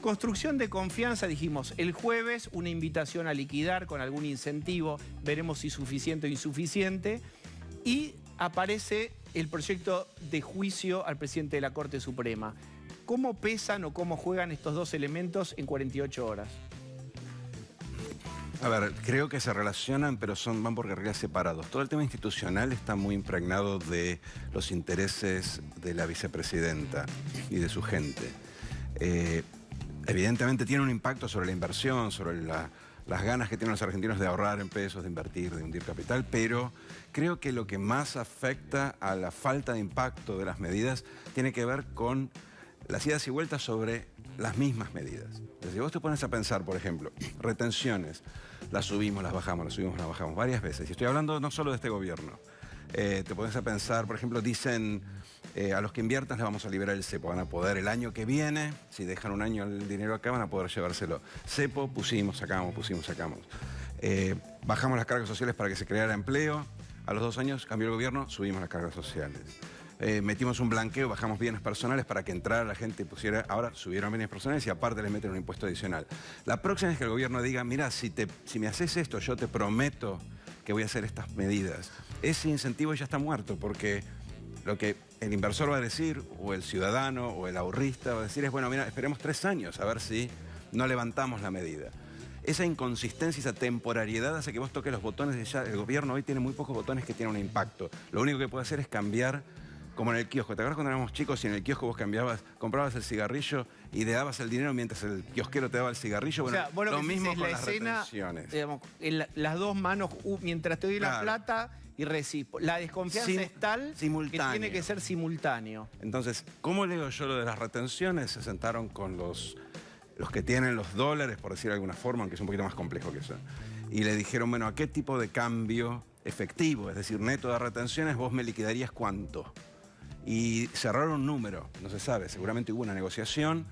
Construcción de confianza, dijimos, el jueves una invitación a liquidar con algún incentivo, veremos si suficiente o insuficiente, y aparece el proyecto de juicio al presidente de la Corte Suprema. ¿Cómo pesan o cómo juegan estos dos elementos en 48 horas? A ver, creo que se relacionan, pero van por carriles separados. Todo el tema institucional está muy impregnado de los intereses de la vicepresidenta y de su gente. Evidentemente tiene un impacto sobre la inversión, sobre las ganas que tienen los argentinos de ahorrar en pesos, de invertir, de hundir capital, pero creo que lo que más afecta a la falta de impacto de las medidas tiene que ver con las idas y vueltas sobre las mismas medidas. Entonces, si vos te pones a pensar, por ejemplo, retenciones, las subimos, las bajamos, las subimos, las bajamos varias veces. Y estoy hablando no solo de este gobierno. Te pones a pensar, por ejemplo, dicen a los que inviertan les vamos a liberar el cepo. Van a poder el año que viene, si dejan un año el dinero acá, van a poder llevárselo. Cepo, pusimos, sacamos, pusimos, sacamos. Bajamos las cargas sociales para que se creara empleo. A los 2 años cambió el gobierno, subimos las cargas sociales. Metimos un blanqueo, bajamos bienes personales para que entrara la gente y pusiera, ahora subieron bienes personales y aparte le meten un impuesto adicional. La próxima es que el gobierno diga, mira, si me haces esto, yo te prometo que voy a hacer estas medidas. Ese incentivo ya está muerto porque lo que el inversor va a decir, o el ciudadano, o el ahorrista va a decir es, bueno, mira, esperemos 3 años a ver si no levantamos la medida. Esa inconsistencia, esa temporariedad hace que vos toques los botones de ya. El gobierno hoy tiene muy pocos botones que tienen un impacto. Lo único que puede hacer es cambiar, como en el kiosco. ¿Te acuerdas cuando éramos chicos y en el kiosco vos comprabas el cigarrillo y le dabas el dinero mientras el kiosquero te daba el cigarrillo? Bueno, o sea, lo mismo con las retenciones. Digamos, las dos manos, mientras te doy la plata y recibo. La desconfianza es tal que tiene que ser simultáneo. Entonces, ¿cómo leo yo lo de las retenciones? Se sentaron con los que tienen los dólares, por decir de alguna forma, aunque es un poquito más complejo que eso. Y le dijeron, bueno, ¿a qué tipo de cambio efectivo, es decir, neto de retenciones, vos me liquidarías cuánto? Y cerraron un número, no se sabe, seguramente hubo una negociación,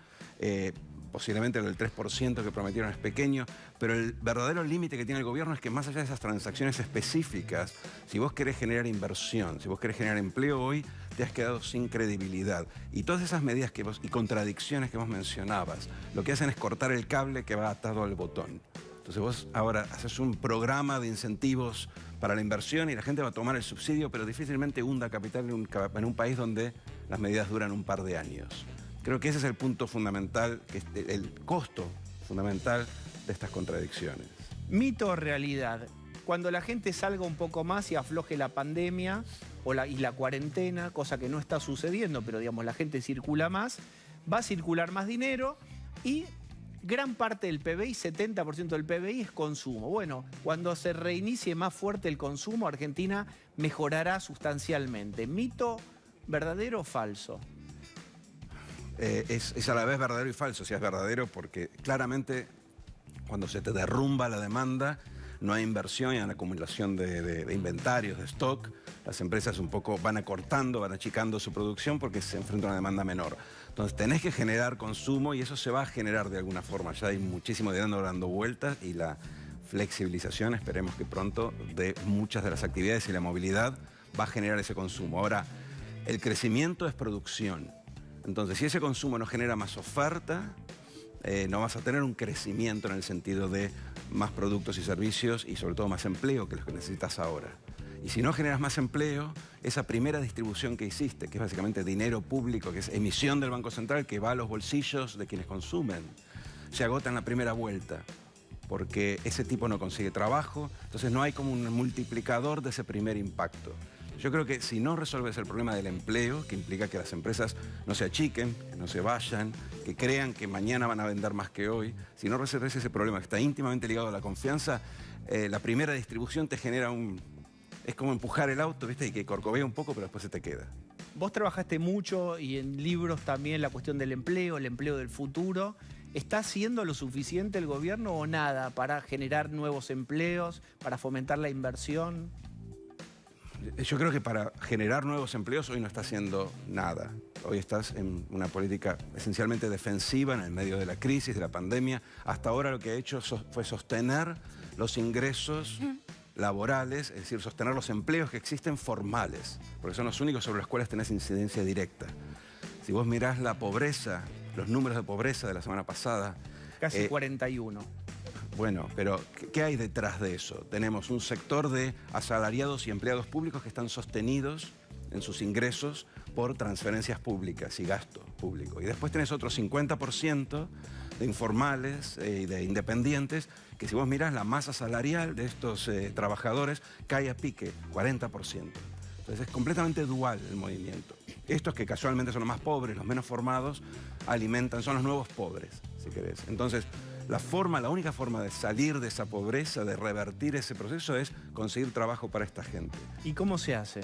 posiblemente el del 3% que prometieron es pequeño, pero el verdadero límite que tiene el gobierno es que más allá de esas transacciones específicas, si vos querés generar inversión, si vos querés generar empleo hoy, te has quedado sin credibilidad. Y todas esas medidas y contradicciones que vos mencionabas, lo que hacen es cortar el cable que va atado al botón. Entonces vos ahora haces un programa de incentivos para la inversión y la gente va a tomar el subsidio, pero difícilmente hunda capital en un país donde las medidas duran un par de años. Creo que ese es el punto fundamental, el costo fundamental de estas contradicciones. Mito o realidad. Cuando la gente salga un poco más y afloje la pandemia y la cuarentena, cosa que no está sucediendo, pero digamos la gente circula más, va a circular más dinero y gran parte del PBI, 70% del PBI es consumo. Bueno, cuando se reinicie más fuerte el consumo, Argentina mejorará sustancialmente. ¿Mito, verdadero o falso? Es a la vez verdadero y falso. O sea, es verdadero porque claramente cuando se te derrumba la demanda, no hay inversión y hay una acumulación de inventarios, de stock. Las empresas un poco van acortando, van achicando su producción porque se enfrenta a una demanda menor. Entonces tenés que generar consumo y eso se va a generar de alguna forma. Ya hay muchísimo dinero dando vueltas y la flexibilización, esperemos que pronto, de muchas de las actividades y la movilidad va a generar ese consumo. Ahora, el crecimiento es producción. Entonces, si ese consumo no genera más oferta, no vas a tener un crecimiento en el sentido de más productos y servicios y sobre todo más empleo que los que necesitas ahora. Y si no generas más empleo, esa primera distribución que hiciste, que es básicamente dinero público, que es emisión del Banco Central, que va a los bolsillos de quienes consumen, se agota en la primera vuelta, porque ese tipo no consigue trabajo, entonces no hay como un multiplicador de ese primer impacto. Yo creo que si no resuelves el problema del empleo, que implica que las empresas no se achiquen, que no se vayan, que crean que mañana van a vender más que hoy, si no resuelves ese problema que está íntimamente ligado a la confianza, la primera distribución te genera es como empujar el auto, ¿viste? Y que corcovea un poco, pero después se te queda. Vos trabajaste mucho y en libros también la cuestión del empleo, el empleo del futuro. ¿Está haciendo lo suficiente el gobierno o nada para generar nuevos empleos, para fomentar la inversión? Yo creo que para generar nuevos empleos hoy no está haciendo nada. Hoy estás en una política esencialmente defensiva en el medio de la crisis, de la pandemia. Hasta ahora lo que ha hecho fue sostener los ingresos laborales, es decir, sostener los empleos que existen formales, porque son los únicos sobre los cuales tenés incidencia directa. Si vos mirás la pobreza los números de pobreza de la semana pasada. Casi 41. Bueno, pero ¿qué hay detrás de eso? Tenemos un sector de asalariados y empleados públicos que están sostenidos en sus ingresos por transferencias públicas y gasto público. Y después tenés otro 50% de informales y de independientes, que si vos mirás la masa salarial de estos trabajadores cae a pique, 40%. Entonces es completamente dual el movimiento. Estos que casualmente son los más pobres, los menos formados, alimentan, son los nuevos pobres, si querés. Entonces, la única forma de salir de esa pobreza, de revertir ese proceso, es conseguir trabajo para esta gente. ¿Y cómo se hace?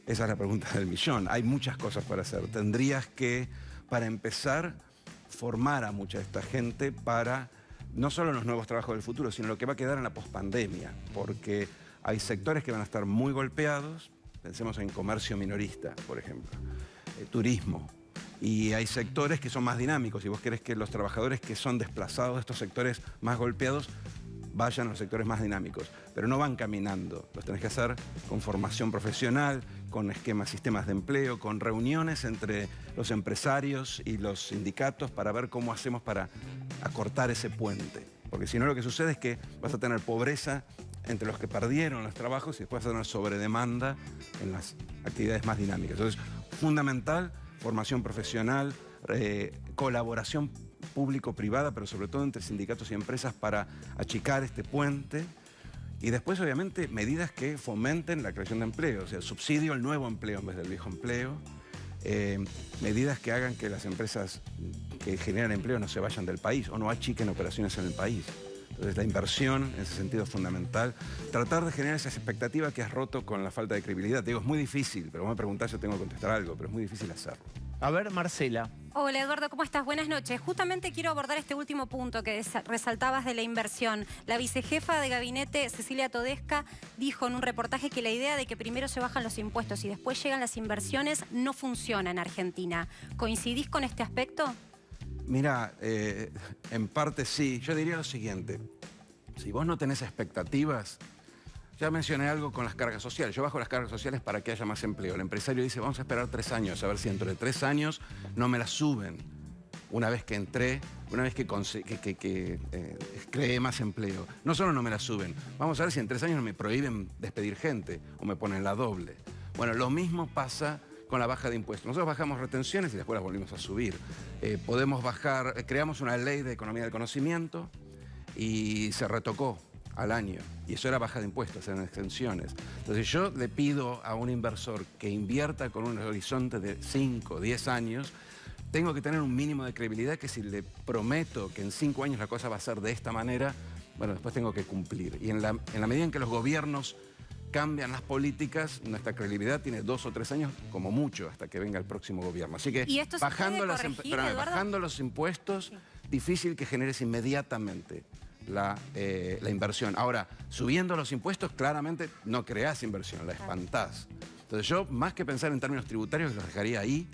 Esa es la pregunta del millón. Hay muchas cosas para hacer. Tendrías que, para empezar, formar a mucha de esta gente para no solo los nuevos trabajos del futuro, sino lo que va a quedar en la pospandemia, porque hay sectores que van a estar muy golpeados. Pensemos en comercio minorista, por ejemplo, turismo. Y hay sectores que son más dinámicos. Y vos querés que los trabajadores que son desplazados de estos sectores más golpeados vayan a los sectores más dinámicos. Pero no van caminando. Los tenés que hacer con formación profesional, con sistemas de empleo, con reuniones entre los empresarios y los sindicatos para ver cómo hacemos para acortar ese puente. Porque si no, lo que sucede es que vas a tener pobreza entre los que perdieron los trabajos y después vas a tener sobredemanda en las actividades más dinámicas. Entonces, fundamental, formación profesional, colaboración público-privada, pero sobre todo entre sindicatos y empresas para achicar este puente. Y después, obviamente, medidas que fomenten la creación de empleo, o sea, subsidio al nuevo empleo en vez del viejo empleo, medidas que hagan que las empresas que generan empleo no se vayan del país o no achiquen operaciones en el país. Entonces, la inversión, en ese sentido, es fundamental. Tratar de generar esa expectativa que has roto con la falta de credibilidad. Te digo, es muy difícil, pero vos me preguntás, yo tengo que contestar algo, pero es muy difícil hacerlo. A ver, Marcela. Hola Eduardo, ¿cómo estás? Buenas noches. Justamente quiero abordar este último punto que resaltabas de la inversión. La vicejefa de gabinete, Cecilia Todesca, dijo en un reportaje que la idea de que primero se bajan los impuestos y después llegan las inversiones no funciona en Argentina. ¿Coincidís con este aspecto? Mira, en parte sí. Yo diría lo siguiente. Si vos no tenés expectativas, ya mencioné algo con las cargas sociales. Yo bajo las cargas sociales para que haya más empleo. El empresario dice, vamos a esperar 3 años, a ver si dentro de 3 años no me las suben. Una vez que entré, una vez que creé más empleo. No solo no me las suben, vamos a ver si en 3 años no me prohíben despedir gente o me ponen la doble. Bueno, lo mismo pasa con la baja de impuestos. Nosotros bajamos retenciones y después las volvimos a subir. Podemos bajar, creamos una ley de economía del conocimiento y se retocó al año. Y eso era baja de impuestos, eran extensiones. Entonces yo le pido a un inversor que invierta con un horizonte de 5, 10 años, tengo que tener un mínimo de credibilidad que si le prometo que en 5 años la cosa va a ser de esta manera, bueno, después tengo que cumplir. Y en la medida en que los gobiernos cambian las políticas, nuestra credibilidad tiene 2 o 3 años como mucho hasta que venga el próximo gobierno. Así que bajando los impuestos, sí, difícil que generes inmediatamente la inversión. Ahora, subiendo los impuestos, claramente no creás inversión, la espantás. Entonces yo, más que pensar en términos tributarios, los dejaría ahí,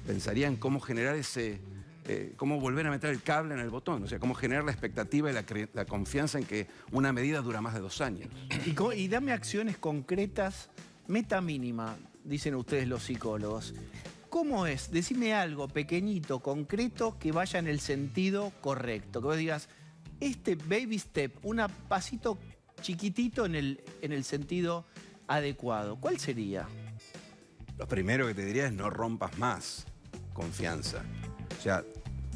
pensaría en cómo generar cómo volver a meter el cable en el botón, o sea, cómo generar la expectativa y la confianza en que una medida dura más de 2 años. Y dame acciones concretas, meta mínima, dicen ustedes los psicólogos. ¿Cómo es? Decime algo pequeñito, concreto, que vaya en el sentido correcto. Que vos digas, este baby step, un pasito chiquitito en el sentido adecuado. ¿Cuál sería? Lo primero que te diría es no rompas más confianza. O sea,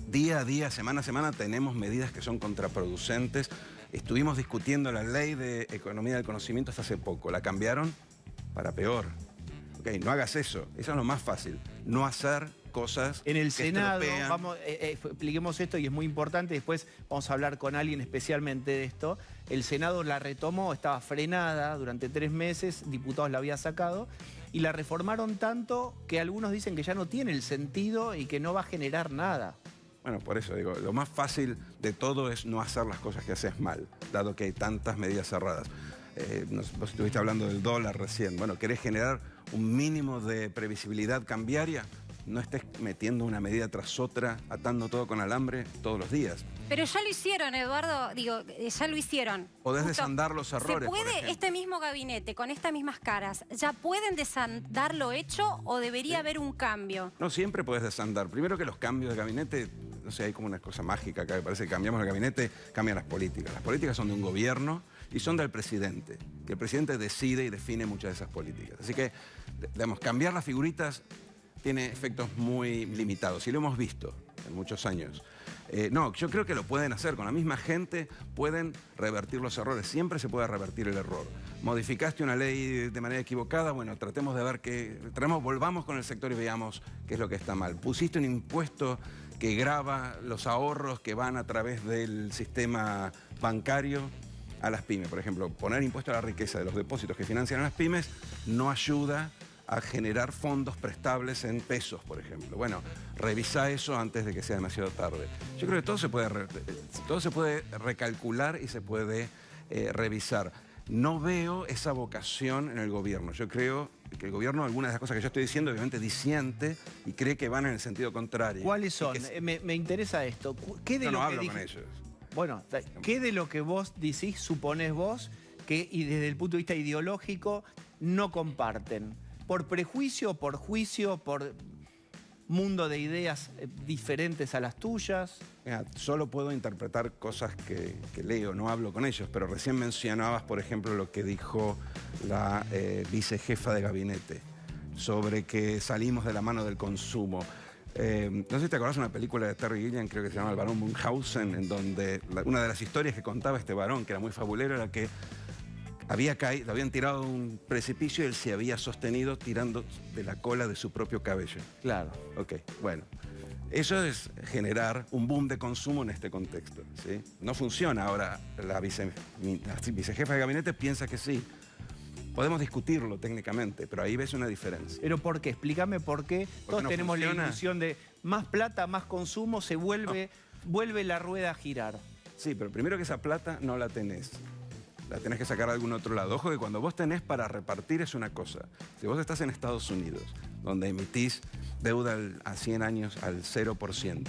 día a día, semana a semana, tenemos medidas que son contraproducentes. Estuvimos discutiendo la ley de economía del conocimiento hasta hace poco. La cambiaron para peor. Okay, no hagas eso. Eso es lo más fácil. No hacer cosas en el que Senado, estropean. vamos, expliquemos esto y es muy importante, después vamos a hablar con alguien especialmente de esto. El Senado la retomó, estaba frenada durante 3 meses, diputados la había sacado, y la reformaron tanto que algunos dicen que ya no tiene el sentido y que no va a generar nada. Bueno, por eso digo, lo más fácil de todo es no hacer las cosas que haces mal, dado que hay tantas medidas cerradas. Vos estuviste hablando del dólar recién. Bueno, ¿querés generar un mínimo de previsibilidad cambiaria? no estés metiendo una medida tras otra, atando todo con alambre todos los días. Pero ya lo hicieron, Eduardo, digo, ya lo hicieron. Podés desandar los errores, ¿Se por puede, ejemplo. este mismo gabinete, con estas mismas caras, ya pueden desandar lo hecho o debería haber un cambio? No, siempre podés desandar. Primero que los cambios de gabinete, no sé, hay como una cosa mágica acá, que parece que cambiamos el gabinete, cambian las políticas. Las políticas son de un gobierno y son del presidente. Y el presidente decide y define muchas de esas políticas. Así que, digamos, cambiar las figuritas tiene efectos muy limitados y lo hemos visto en muchos años. No, yo creo que lo pueden hacer. Con la misma gente pueden revertir los errores. Siempre se puede revertir el error. Modificaste una ley de manera equivocada, bueno, tratemos de ver volvamos con el sector y veamos qué es lo que está mal. Pusiste un impuesto que grava los ahorros que van a través del sistema bancario a las pymes. Por ejemplo, poner impuesto a la riqueza de los depósitos que financian a las pymes no ayuda a generar fondos prestables en pesos, por ejemplo. Bueno, revisa eso antes de que sea demasiado tarde. Yo creo que todo se puede recalcular y se puede revisar. No veo esa vocación en el gobierno. Yo creo que el gobierno, algunas de las cosas que yo estoy diciendo, obviamente disiente y cree que van en el sentido contrario. ¿Cuáles son? Me interesa esto. ¿Qué de yo no lo hablo que con ellos. Bueno, ¿qué de lo que vos decís, suponés vos, que y desde el punto de vista ideológico no comparten? ¿Por prejuicio, por juicio, por mundo de ideas diferentes a las tuyas? Mira, solo puedo interpretar cosas que leo, no hablo con ellos, pero recién mencionabas, por ejemplo, lo que dijo la vicejefa de gabinete sobre que salimos de la mano del consumo. No sé si te acordás de una película de Terry Gilliam, creo que se llama El Barón Munchausen, en donde una de las historias que contaba este varón, que era muy fabulero, era que lo habían tirado de un precipicio y él se había sostenido tirando de la cola de su propio cabello. Claro. Ok, bueno. Eso es generar un boom de consumo en este contexto, ¿sí? No funciona. Ahora, la vicejefa de gabinete piensa que sí. Podemos discutirlo técnicamente, pero ahí ves una diferencia. ¿Pero por qué? Explícame por qué. Todos no tenemos funciona. la ilusión de más plata, más consumo, vuelve la rueda a girar. Sí, pero primero que esa plata no la tenés. La tenés que sacar de algún otro lado. Ojo que cuando vos tenés para repartir es una cosa. Si vos estás en Estados Unidos, donde emitís deuda a 100 años al 0%,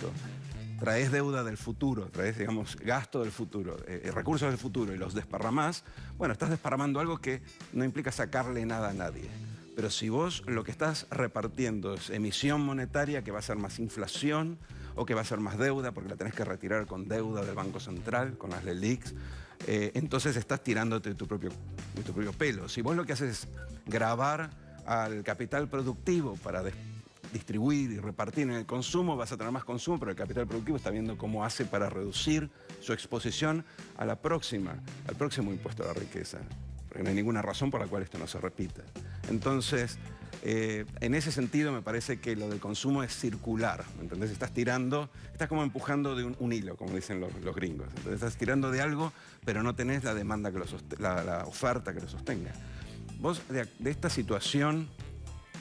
traes deuda del futuro, traes, digamos, gasto del futuro, recursos del futuro y los desparramás, bueno, estás desparramando algo que no implica sacarle nada a nadie. Pero si vos lo que estás repartiendo es emisión monetaria, que va a ser más inflación, o que va a ser más deuda, porque la tenés que retirar con deuda del Banco Central, con las LELIQs, entonces estás tirándote de tu propio pelo. Si vos lo que haces es gravar al capital productivo para distribuir y repartir en el consumo, vas a tener más consumo, pero el capital productivo está viendo cómo hace para reducir su exposición al próximo impuesto a la riqueza. Porque no hay ninguna razón por la cual esto no se repita. Entonces, en ese sentido me parece que lo del consumo es circular, ¿me entendés? Estás como empujando de un hilo, como dicen los gringos. Entonces estás tirando de algo, pero no tenés la demanda la oferta que lo sostenga. Vos de esta situación,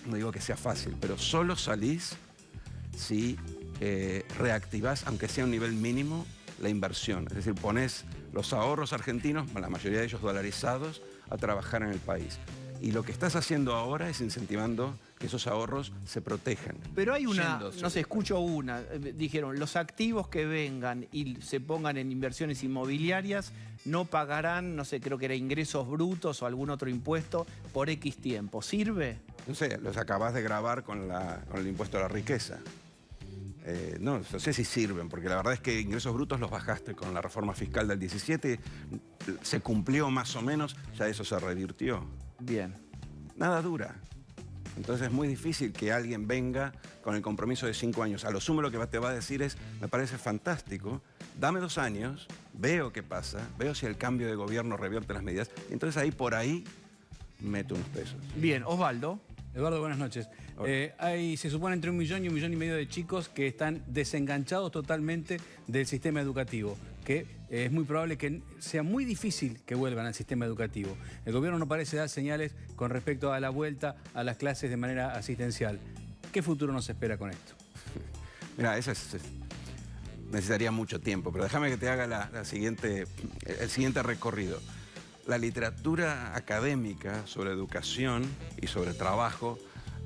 no digo que sea fácil, pero solo salís si reactivás, aunque sea a un nivel mínimo, la inversión. Es decir, ponés los ahorros argentinos, la mayoría de ellos dolarizados, a trabajar en el país. Y lo que estás haciendo ahora es incentivando que esos ahorros se protejan. Pero hay no sé, escucho una, dijeron, los activos que vengan y se pongan en inversiones inmobiliarias no pagarán, no sé, creo que era ingresos brutos o algún otro impuesto por X tiempo. ¿Sirve? No sé, los acabás de grabar con el impuesto a la riqueza. No sé si sirven, porque la verdad es que ingresos brutos los bajaste con la reforma fiscal del 17, se cumplió más o menos, ya eso se revirtió. Bien. Nada dura. Entonces es muy difícil que alguien venga con el compromiso de 5 años. A lo sumo lo que te va a decir es, me parece fantástico, dame 2 años, veo qué pasa, veo si el cambio de gobierno revierte las medidas, y entonces por ahí meto unos pesos. Bien, Osvaldo. Eduardo, buenas noches. Se supone entre 1 millón y 1,5 millones de chicos que están desenganchados totalmente del sistema educativo, que es muy probable que sea muy difícil que vuelvan al sistema educativo. El gobierno no parece dar señales con respecto a la vuelta a las clases de manera asistencial. ¿Qué futuro nos espera con esto? Mira, necesitaría mucho tiempo, pero déjame que te haga el siguiente recorrido. La literatura académica sobre educación y sobre trabajo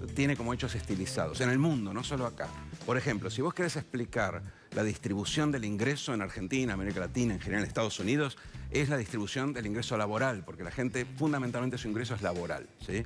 tiene como hechos estilizados, en el mundo, no solo acá. Por ejemplo, si vos querés explicar la distribución del ingreso en Argentina, América Latina, en general en Estados Unidos, es la distribución del ingreso laboral, porque la gente fundamentalmente su ingreso es laboral, ¿sí?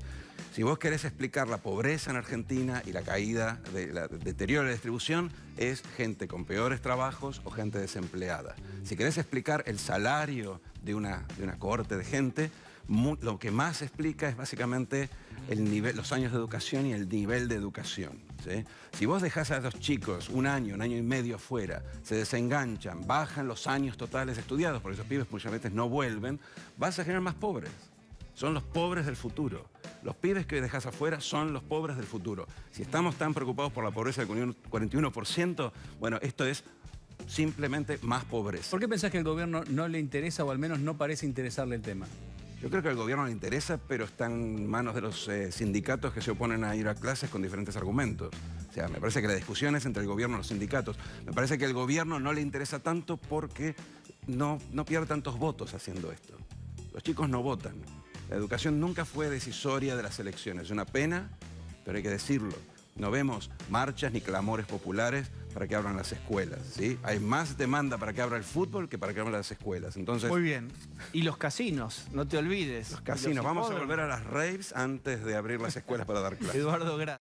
Si vos querés explicar la pobreza en Argentina y la caída, del deterioro de la distribución, es gente con peores trabajos o gente desempleada. Si querés explicar el salario de una cohorte de gente, lo que más explica es básicamente el nivel, los años de educación y el nivel de educación, ¿sí? Si vos dejás a los chicos un año y medio fuera, se desenganchan, bajan los años totales estudiados, porque esos pibes muchas veces no vuelven, vas a generar más pobres. Son los pobres del futuro. Los pibes que dejás afuera son los pobres del futuro. Si estamos tan preocupados por la pobreza del 41%, bueno, esto es simplemente más pobreza. ¿Por qué pensás que al gobierno no le interesa o al menos no parece interesarle el tema? Yo creo que al gobierno le interesa, pero está en manos de los sindicatos que se oponen a ir a clases con diferentes argumentos. O sea, me parece que la discusión es entre el gobierno y los sindicatos. Me parece que al gobierno no le interesa tanto porque no pierde tantos votos haciendo esto. Los chicos no votan. La educación nunca fue decisoria de las elecciones. Es una pena, pero hay que decirlo. No vemos marchas ni clamores populares para que abran las escuelas, ¿sí? Hay más demanda para que abra el fútbol que para que abran las escuelas. Entonces, Muy bien. Y los casinos, no te olvides. los casinos. Vamos a volver a las raves antes de abrir las escuelas para dar clases. Eduardo Gra